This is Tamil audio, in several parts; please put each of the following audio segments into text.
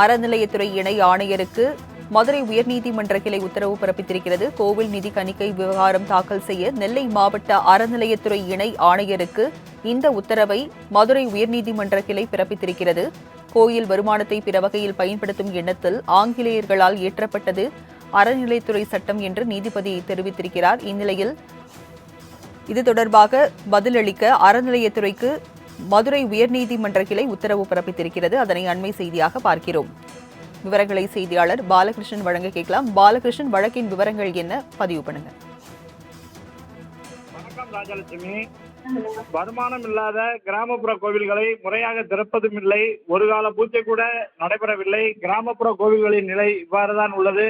அறநிலையத்துறை இணை ஆணையருக்கு மதுரை உயர்நீதிமன்ற கிளை உத்தரவு பிறப்பித்திருக்கிறது. கோவில் நிதி தணிக்கை விவகாரம் தாக்கல் செய்ய நெல்லை மாவட்ட அறநிலையத்துறை இணை ஆணையருக்கு இந்த உத்தரவை மதுரை உயர்நீதிமன்ற கிளை பிறப்பித்திருக்கிறது. கோயில் வருமானத்தை பிற வகையில் பயன்படுத்தும் எண்ணத்தில் ஆங்கிலேயர்களால் இயற்றப்பட்டது அறநிலையத்துறை சட்டம் என்று நீதிபதி தெரிவித்திருக்கிறார். இந்நிலையில் இது தொடர்பாக பதிலளிக்க அறநிலையத்துறைக்கு மதுரை உயர்நீதிமன்ற கிளை உத்தரவு பிறப்பித்திருக்கிறது. அதனை அண்மை செய்தியாக பார்க்கிறோம். விவரங்களை செய்தியாளர் பாலகிருஷ்ணன் வழங்க கேட்கலாம். பாலகிருஷ்ணன், வழக்கின் விவரங்கள் என்ன, பதிவு பண்ணுங்க. வணக்கம் ராஜலட்சுமி. வருமானம் இல்லாத கிராமப்புற கோவில்களை முறையாக திறப்பதும் இல்லை, ஒரு கால பூஜை கூட நடைபெறவில்லை. கிராமப்புற கோவில்களின் நிலை இவ்வாறுதான் உள்ளது.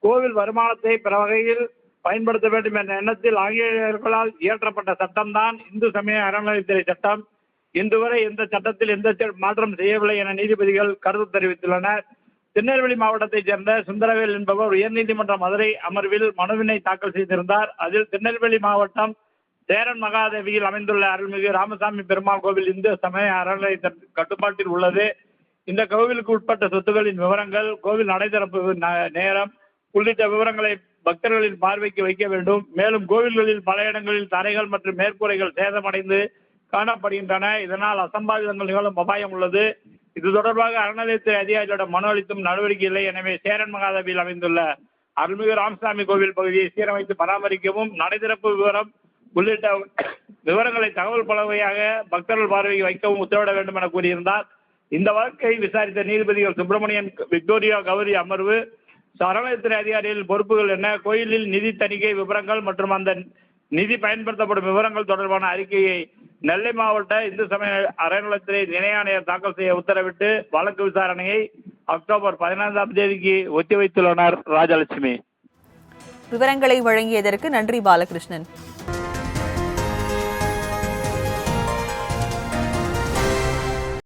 கோவில் வருமானத்தை பிற வகையில் பயன்படுத்த வேண்டும் என்ற எண்ணத்தில் ஆங்கிலேயர்களால் இயற்றப்பட்ட சட்டம்தான் இந்து சமய அறநிலையத்துறை சட்டம். இன்று வரை இந்த சட்டத்தில் எந்த மாற்றம் செய்யவில்லை என நீதிபதிகள் கருத்து தெரிவித்துள்ளனர். திருநெல்வேலி மாவட்டத்தைச் சேர்ந்த சுந்தரவேல் என்பவர் உயர்நீதிமன்ற மதுரை அமர்வில் மனுவினை தாக்கல் செய்திருந்தார். அதில் திருநெல்வேலி மாவட்டம் சேரன் மகாதேவியில் அமைந்துள்ள அருள்மிகு ராமசாமி பெருமாள் கோவில் இந்து சமய அறநிலைய கட்டுப்பாட்டில் உள்ளது. இந்த கோவிலுக்கு உட்பட்ட சொத்துக்களின் விவரங்கள், கோவில் நடை திறப்பு நேரம் உள்ளிட்ட விவரங்களை பக்தர்களின் பார்வைக்கு வைக்க வேண்டும். மேலும் கோவில்களில் பல இடங்களில் தரைகள் மற்றும் மேற்கூரைகள் சேதமடைந்து காணப்படுகின்றன. இதனால் அசம்பாவிதங்கள் நிகழும் அபாயம் உள்ளது. இது தொடர்பாக அறநிலையத்துறை அதிகாரிகளிடம் மனு அளித்தும் நடவடிக்கை இல்லை. எனவே சேரன் மகாதேவியில் அமைந்துள்ள அருள்மிகு ராமசாமி கோவில் பகுதியை சீரமைத்து பராமரிக்கவும், நடைதிறப்பு விவரம் உள்ளிட்ட விவரங்களை தகவல் பலகையாக பக்தர்கள் பார்வைக்கு வைக்கவும் உத்தரவிட வேண்டும் என கூறியிருந்தார். இந்த வழக்கை விசாரித்த நீதிபதிகள் சுப்பிரமணியன், விக்டோரியா கௌரி அமர்வு அறநிலையத்துறை அதிகாரிகள் பொறுப்புகள் என்ன, கோயிலில் நிதி தணிக்கை விவரங்கள் மற்றும் அந்த நிதி பயன்படுத்தப்படும் விவரங்கள் தொடர்பான அறிக்கையை நெல்லை மாவட்ட இந்து சமய அறநிலையத்துறை இணை ஆணையர் தாக்கல் செய்ய உத்தரவிட்டு வழக்கு விசாரணையை அக்டோபர் 15ஆம் தேதிக்கு ஒத்திவைத்துள்ளனர். ராஜலட்சுமி, விவரங்களை வழங்கியதற்கு நன்றி பாலகிருஷ்ணன்.